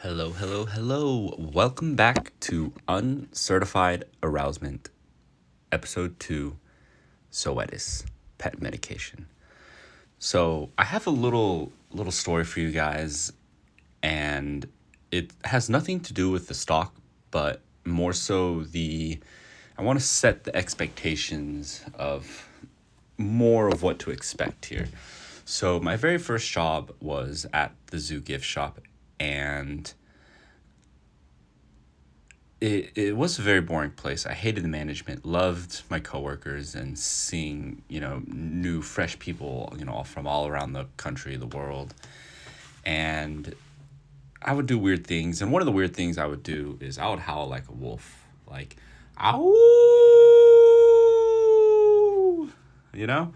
Hello, hello, hello. Welcome back to Uncertified Arousement, Episode 2, Zoetis, Pet Medication. So, I have a little story for you guys, and it has nothing to do with the stock, but more so I want to set the expectations of more of what to expect here. So, my very first job was at the zoo gift shop, and it was a very boring place. I hated the management, loved my coworkers, and seeing, new, fresh people, from all around the country, the world. And I would do weird things. And one of the weird things I would do is I would howl like a wolf, like, ow, you know?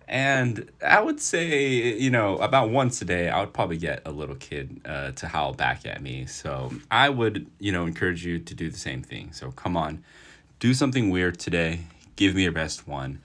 And I would say, about once a day, I would probably get a little kid to howl back at me. So I would, encourage you to do the same thing. So come on, do something weird today. Give me your best one.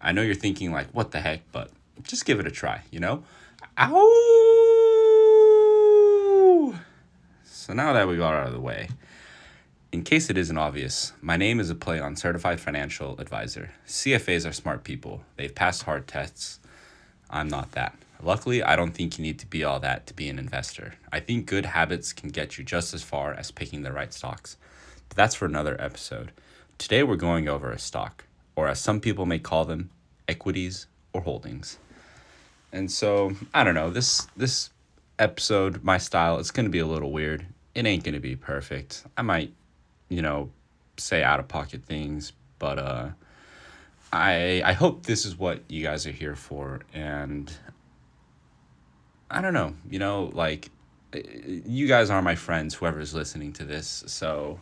I know you're thinking, like, what the heck, but just give it a try, Ow! So now that we got out of the way, in case it isn't obvious, my name is a play on Certified Financial Advisor. CFAs are smart people. They've passed hard tests. I'm not that. Luckily, I don't think you need to be all that to be an investor. I think good habits can get you just as far as picking the right stocks. But that's for another episode. Today we're going over a stock, or as some people may call them, equities or holdings. And so, I don't know, this episode, my style, it's going to be a little weird. It ain't going to be perfect. I might say out of pocket things, but I hope this is what you guys are here for. And I don't know, you guys are my friends, whoever's listening to this. So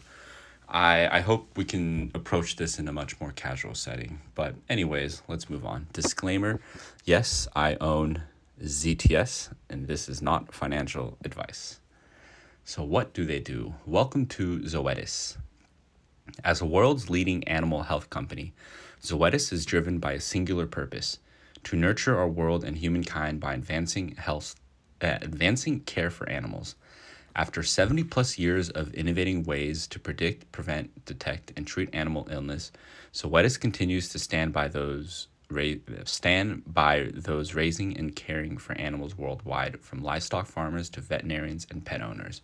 I hope we can approach this in a much more casual setting. But anyways, let's move on. Disclaimer, yes, I own ZTS, and this is not financial advice. So what do they do? Welcome to Zoetis. As the world's leading animal health company, Zoetis is driven by a singular purpose: to nurture our world and humankind by advancing care for animals. After 70 plus years of innovating ways to predict, prevent, detect, and treat animal illness, Zoetis continues to stand by those raising and caring for animals worldwide, from livestock farmers to veterinarians and pet owners.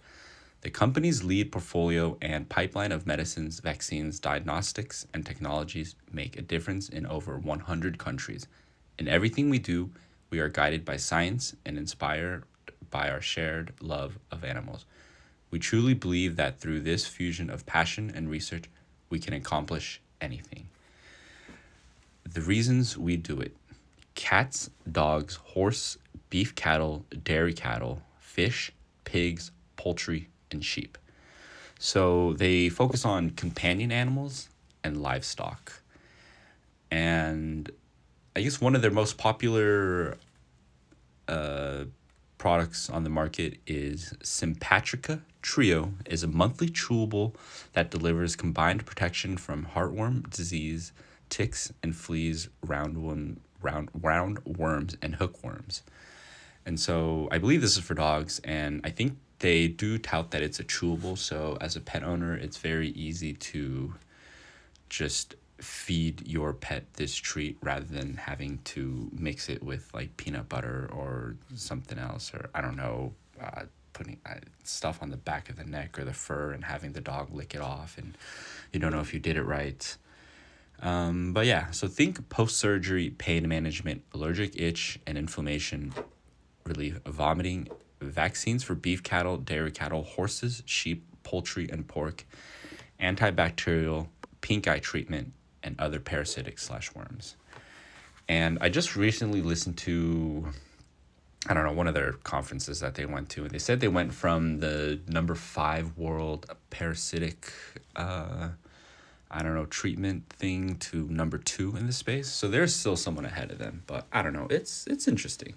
The company's lead portfolio and pipeline of medicines, vaccines, diagnostics, and technologies make a difference in over 100 countries. In everything we do, we are guided by science and inspired by our shared love of animals. We truly believe that through this fusion of passion and research, we can accomplish anything. The reasons we do it: cats, dogs, horse, beef cattle, dairy cattle, fish, pigs, poultry, and sheep. So they focus on companion animals and livestock. And I guess one of their most popular products on the market is Sympatrica Trio, is a monthly chewable that delivers combined protection from heartworm disease, ticks and fleas, roundworms, and hookworms. And so I believe this is for dogs, and I think they do tout that it's a chewable. So as a pet owner, it's very easy to just feed your pet this treat rather than having to mix it with like peanut butter or something else, or I don't know, putting stuff on the back of the neck or the fur and having the dog lick it off, and you don't know if you did it right. But yeah, so think post-surgery pain management, allergic itch and inflammation relief, vomiting, vaccines for beef cattle, dairy cattle, horses, sheep, poultry, and pork, antibacterial, pink eye treatment, and other parasitic /worms. And I just recently listened to, I don't know, one of their conferences that they went to, and they said they went from the number 5 world parasitic treatment thing to number 2 in the space. So there's still someone ahead of them, but I don't know. It's interesting.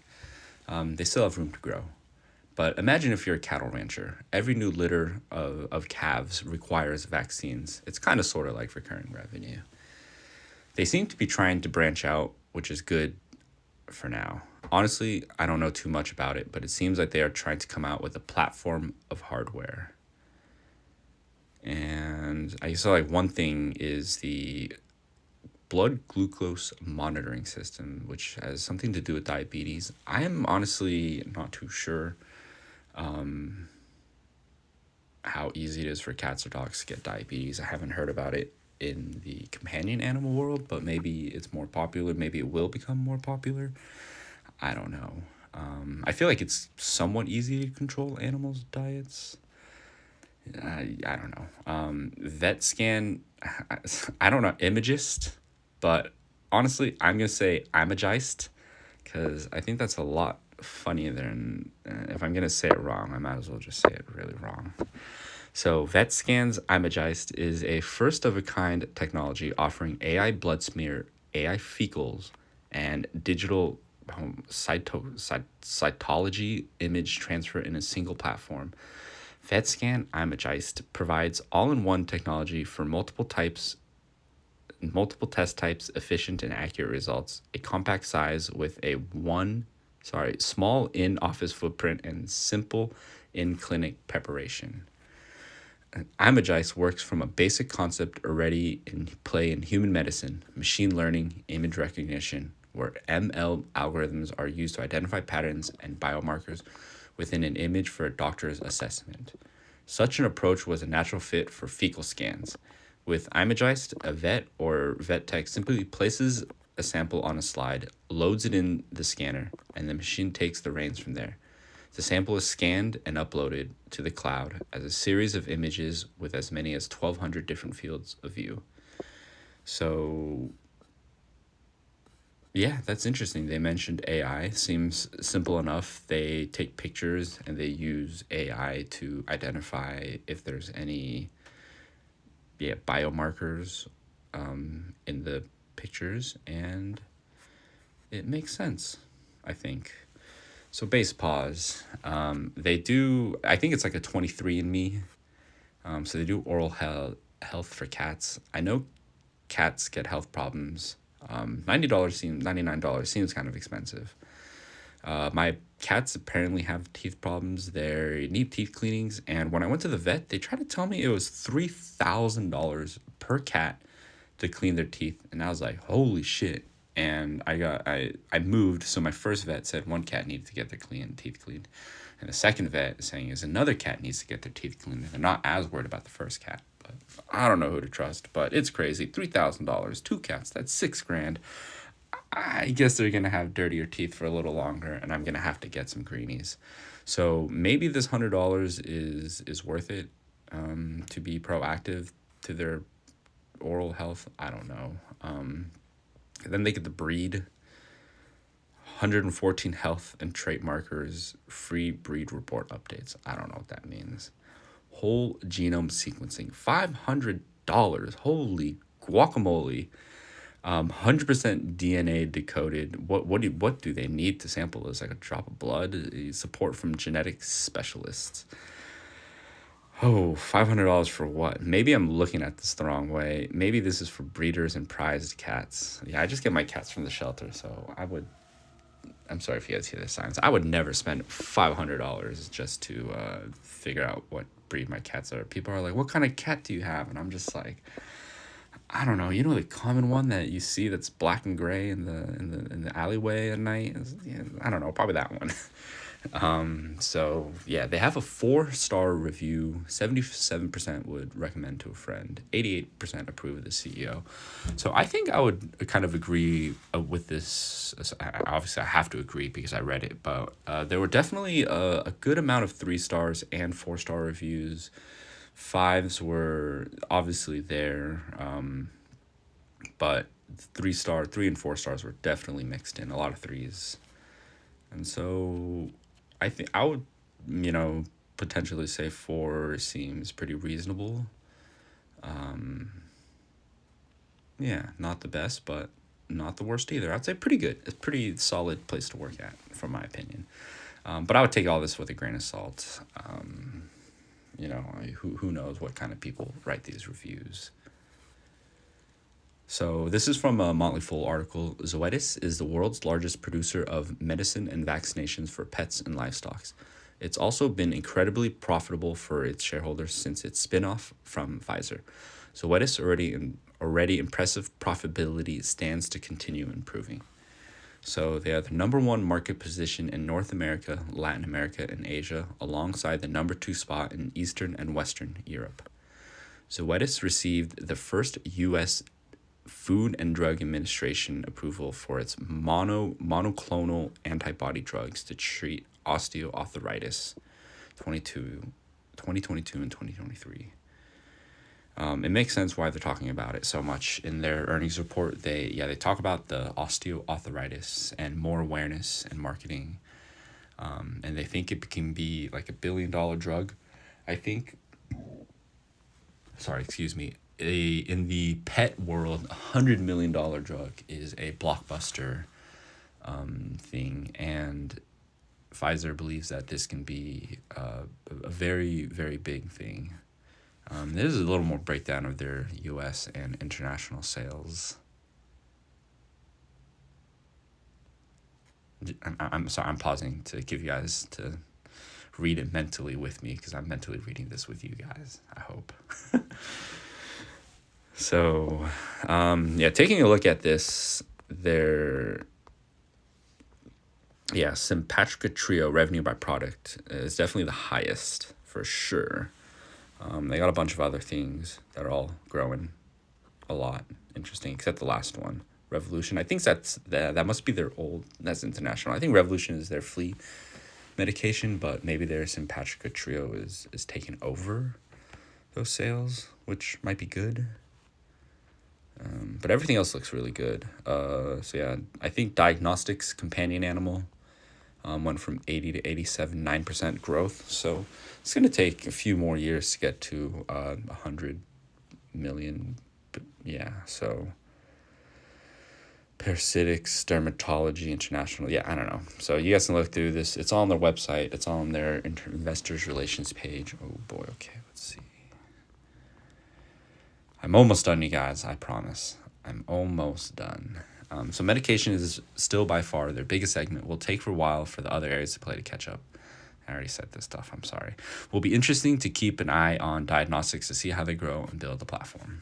They still have room to grow. But imagine if you're a cattle rancher. Every new litter of calves requires vaccines. It's kind of sort of like recurring revenue. They seem to be trying to branch out, which is good for now. Honestly, I don't know too much about it, but it seems like they are trying to come out with a platform of hardware. And I saw like one thing is the blood glucose monitoring system, which has something to do with diabetes. I am honestly not too sure how easy it is for cats or dogs to get diabetes. I haven't heard about it in the companion animal world, but maybe it's more popular. Maybe it will become more popular. I don't know. I feel like it's somewhat easy to control animals' diets. I don't know. Vet scan, I don't know, imagist, but honestly, I'm going to say imagist because I think that's a lot funnier than if I'm going to say it wrong, I might as well just say it really wrong. So, VetScan's Imagist is a first of a kind technology offering AI blood smear, AI fecals, and digital cytology image transfer in a single platform. VetScan Imagist provides all-in-one technology for multiple test types, efficient and accurate results, a compact size with a small in-office footprint and simple in-clinic preparation. Imagist works from a basic concept already in play in human medicine, machine learning, image recognition, where ML algorithms are used to identify patterns and biomarkers within an image for a doctor's assessment. Such an approach was a natural fit for fecal scans. With Imagist, a vet or vet tech simply places a sample on a slide, loads it in the scanner, and the machine takes the reins from there. The sample is scanned and uploaded to the cloud as a series of images with as many as 1,200 different fields of view. So, yeah, that's interesting. They mentioned AI. Seems simple enough. They take pictures and they use AI to identify if there's any biomarkers in the pictures, and it makes sense, I think. So base pause. They do. I think it's like a 23andMe. So they do oral health for cats. I know cats get health problems. $99 seems kind of expensive. My cats apparently have teeth problems. They need teeth cleanings, and when I went to the vet, they tried to tell me it was $3,000 per cat to clean their teeth, and I was like, holy shit. And I moved, so my first vet said one cat needed to get their teeth cleaned, and the second vet is saying is another cat needs to get their teeth cleaned. They're not as worried about the first cat, but I don't know who to trust. But it's crazy. $3,000, two cats, that's $6,000. I guess they're gonna have dirtier teeth for a little longer, and I'm gonna have to get some greenies. So maybe this $100 is worth it, to be proactive to their oral health. I don't know. Then they get the breed. 114 health and trait markers, free breed report updates. I don't know what that means. Whole genome sequencing, $500. Holy guacamole. 100% DNA decoded. What do they need to sample this? Like a drop of blood? Support from genetic specialists. Oh, $500 for what? Maybe I'm looking at this the wrong way. Maybe this is for breeders and prized cats. Yeah, I just get my cats from the shelter, so I'm sorry if you guys hear the silence. I would never spend $500 just to figure out what breed my cats are. People are like, "What kind of cat do you have?" And I'm just like, I don't know. You know the common one that you see that's black and gray in the alleyway at night. I don't know. Probably that one. So yeah, they have a 4-star review. 77% would recommend to a friend. 88% approve of the CEO. So I think I would kind of agree with this. Obviously, I have to agree because I read it, but there were definitely a good amount of 3 stars and 4-star reviews. 5s were obviously there, but 3 and 4 stars were definitely mixed in. A lot of 3s, and so I think I would, potentially say 4 seems pretty reasonable. Yeah, not the best, but not the worst either. I'd say pretty good. It's a pretty solid place to work at, from my opinion. But I would take all this with a grain of salt. Who knows what kind of people write these reviews. So this is from a Motley Fool article. Zoetis is the world's largest producer of medicine and vaccinations for pets and livestock. It's also been incredibly profitable for its shareholders since its spin-off from Pfizer. Zoetis already impressive profitability stands to continue improving. So they are the number one market position in North America, Latin America, and Asia, alongside the number two spot in Eastern and Western Europe. Zoetis received the first U.S. Food and Drug Administration approval for its monoclonal antibody drugs to treat osteoarthritis 2022 and 2023. It makes sense why they're talking about it so much in their earnings report. They talk about the osteoarthritis and more awareness and marketing, and they think it can be like $1 billion drug. I think. Sorry, excuse me. In the pet world, $100 million drug is a blockbuster thing, and Pfizer believes that this can be a very, very big thing. There's a little more breakdown of their U.S. and international sales. I'm sorry, I'm pausing to give you guys to read it mentally with me because I'm mentally reading this with you guys, I hope. So, taking a look at this, Sympatrica Trio revenue by product is definitely the highest for sure. They got a bunch of other things that are all growing a lot. Interesting, except the last one, Revolution. I think that must be their old. That's international. I think Revolution is their flea medication, but maybe their Sympatrica Trio is taking over those sales, which might be good. But everything else looks really good. I think diagnostics companion animal went from 80 to 87, 9% growth. So it's going to take a few more years to get to 100 million. But yeah, so parasitics, dermatology, international. Yeah, I don't know. So you guys can look through this. It's all on their website. It's all on their investors relations page. Oh boy, okay, let's see. I'm almost done, you guys, I promise. I'm almost done. So medication is still by far their biggest segment. Will take for a while for the other areas to play to catch up. I already said this stuff, I'm sorry. Will be interesting to keep an eye on diagnostics to see how they grow and build the platform.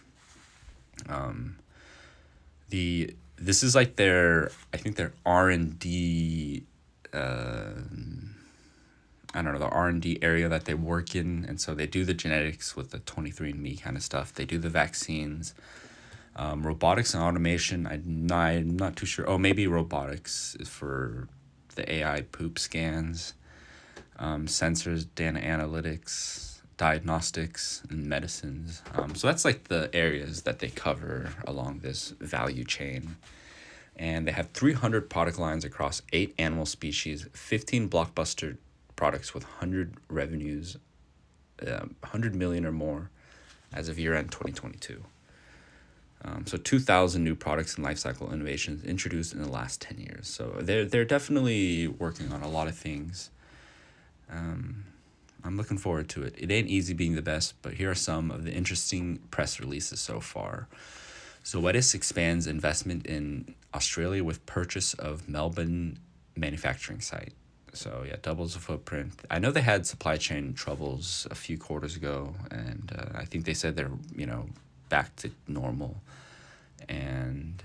This is like their R&D, the R&D area that they work in. And so they do the genetics with the 23andMe kind of stuff. They do the vaccines, robotics and automation. I'm not too sure. Oh, maybe robotics is for the AI poop scans, sensors, data analytics, diagnostics, and medicines. So that's like the areas that they cover along this value chain. And they have 300 product lines across 8 animal species, 15 blockbuster products with 100 revenues, 100 million or more as of year-end 2022. So 2,000 new products and lifecycle innovations introduced in the last 10 years. So they're definitely working on a lot of things. I'm looking forward to it. It ain't easy being the best, but here are some of the interesting press releases so far. Zoetis expands investment in Australia with purchase of Melbourne manufacturing site. So yeah, doubles the footprint. I know they had supply chain troubles a few quarters ago, and I think they said they're back to normal. And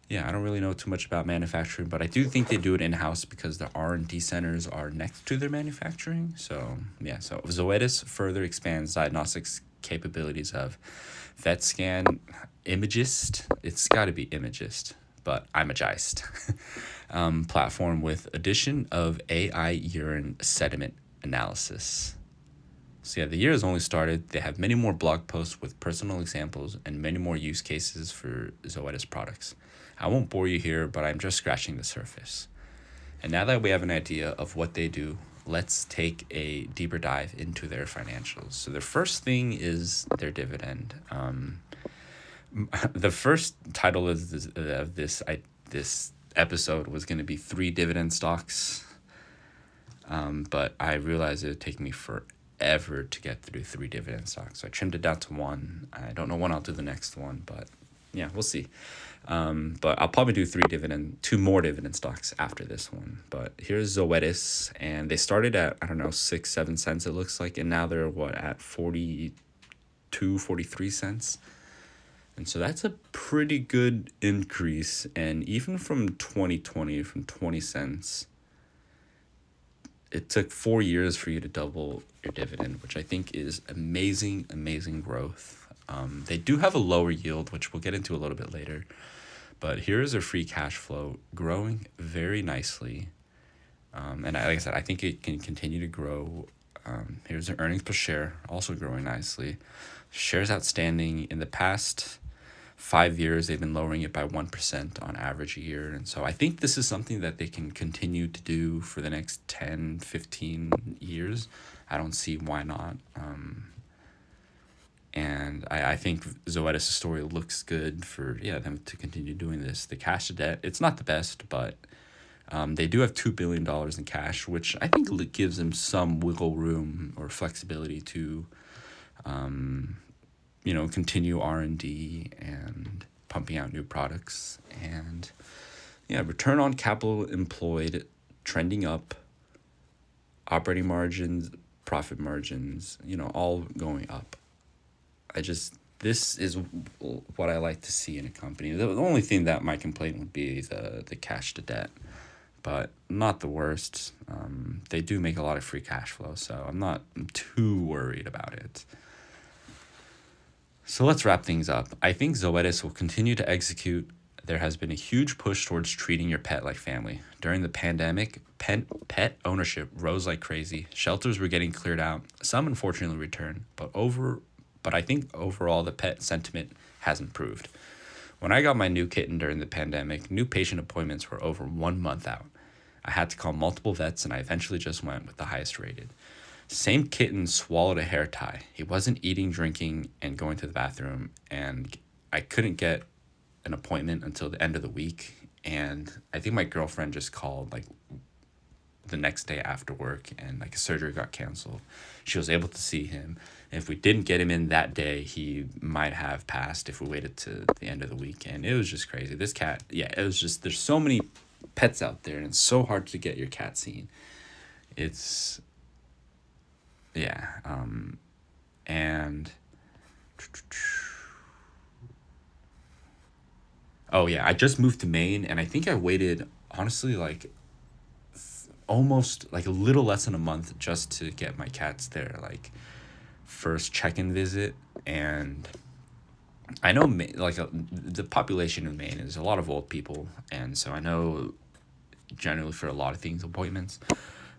yeah, I don't really know too much about manufacturing, but I do think they do it in-house because the R&D centers are next to their manufacturing. So yeah, so Zoetis further expands diagnostics capabilities of VetScan, Imagist. It's got to be Imagist, but Imagist. Platform with addition of AI urine sediment analysis. So yeah, the year has only started. They have many more blog posts with personal examples and many more use cases for Zoetis products. I won't bore you here, but I'm just scratching the surface. And now that we have an idea of what they do, let's take a deeper dive into their financials. So their first thing is their dividend. The first title of this episode was going to be 3 dividend stocks, but I realized it would take me forever to get through 3 dividend stocks. So I trimmed it down to 1. I don't know when I'll do the next one, but yeah, we'll see. But I'll probably do two more dividend stocks after this one. But here's Zoetis, and they started at, I don't know, 6-7 cents, it looks like, and now they're at 42-43 cents. And so that's a pretty good increase. And even from 2020, from 20 cents, it took 4 years for you to double your dividend, which I think is amazing, amazing growth. They do have a lower yield, which we'll get into a little bit later. But here's their free cash flow growing very nicely. And like I said, I think it can continue to grow. Here's their earnings per share, also growing nicely. Shares outstanding in the past 5 years, they've been lowering it by 1% on average a year. And so I think this is something that they can continue to do for the next 10, 15 years. I don't see why not. And I think Zoetis' story looks good for them to continue doing this. The cash to debt, it's not the best, but they do have $2 billion in cash, which I think gives them some wiggle room or flexibility to continue R&D and pumping out new products. And return on capital employed trending up, operating margins, profit margins, all going up. This is what I like to see in a company. The only thing that my complaint would be the cash to debt, but not the worst. They do make a lot of free cash flow, so I'm not too worried about it. So let's wrap things up. I think Zoetis will continue to execute. There has been a huge push towards treating your pet like family. During the pandemic, pet ownership rose like crazy. Shelters were getting cleared out. Some unfortunately returned, but I think overall the pet sentiment has improved. When I got my new kitten during the pandemic, new patient appointments were over 1 month out. I had to call multiple vets, and I eventually just went with the highest rated. Same kitten swallowed a hair tie. He wasn't eating, drinking, and going to the bathroom, and I couldn't get an appointment until the end of the week. And I think my girlfriend just called the next day after work, and his surgery got canceled. She was able to see him. And if we didn't get him in that day, he might have passed if we waited to the end of the week. And it was just crazy. This cat, it was just, there's so many pets out there, and it's so hard to get your cat seen. It's, and I just moved to Maine, and I think I waited, honestly, almost a little less than a month just to get my cats there, first check-in visit. And I know the population in Maine is a lot of old people, and so I know generally for a lot of things appointments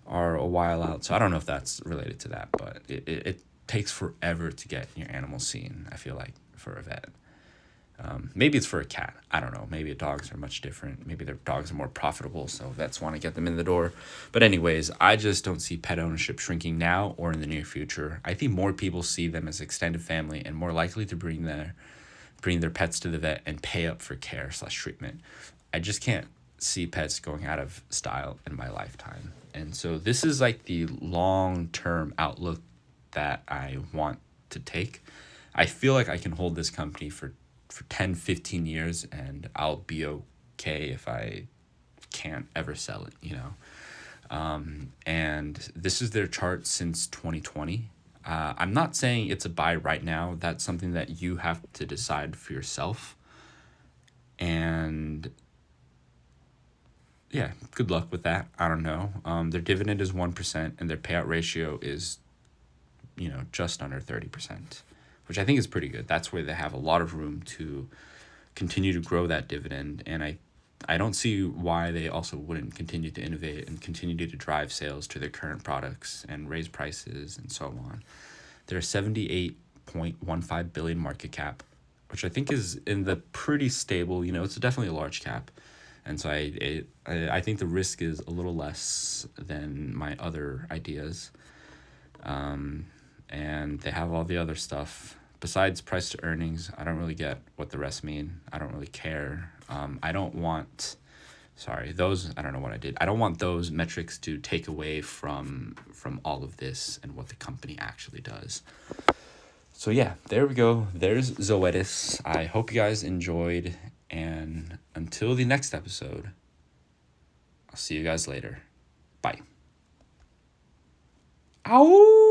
are a while out. So I don't know if that's related to that, but it takes forever to get your animal seen, I feel like, for a vet. Maybe it's for a cat. I don't know. Maybe dogs are much different. Maybe their dogs are more profitable, so vets want to get them in the door. But anyways, I just don't see pet ownership shrinking now or in the near future. I think more people see them as extended family and more likely to bring their pets to the vet and pay up for care/treatment. I just can't see pets going out of style in my lifetime. And so this is the long-term outlook that I want to take. I feel like I can hold this company for 10, 15 years, and I'll be okay if I can't ever sell it, And this is their chart since 2020. I'm not saying it's a buy right now. That's something that you have to decide for yourself. And good luck with that. I don't know. Their dividend is 1%, and their payout ratio is, just under 30%. Which I think is pretty good. That's where they have a lot of room to continue to grow that dividend. And I don't see why they also wouldn't continue to innovate and continue to drive sales to their current products and raise prices and so on. They're 78.15 billion market cap, which I think is in the pretty stable, it's definitely a large cap. And so I think the risk is a little less than my other ideas. And they have all the other stuff. Besides price to earnings, I don't really get what the rest mean. I don't really care. I don't want those metrics to take away from all of this and what the company actually does. So yeah, there we go. There's Zoetis. I hope you guys enjoyed, and until the next episode, I'll see you guys later. Bye. Ow!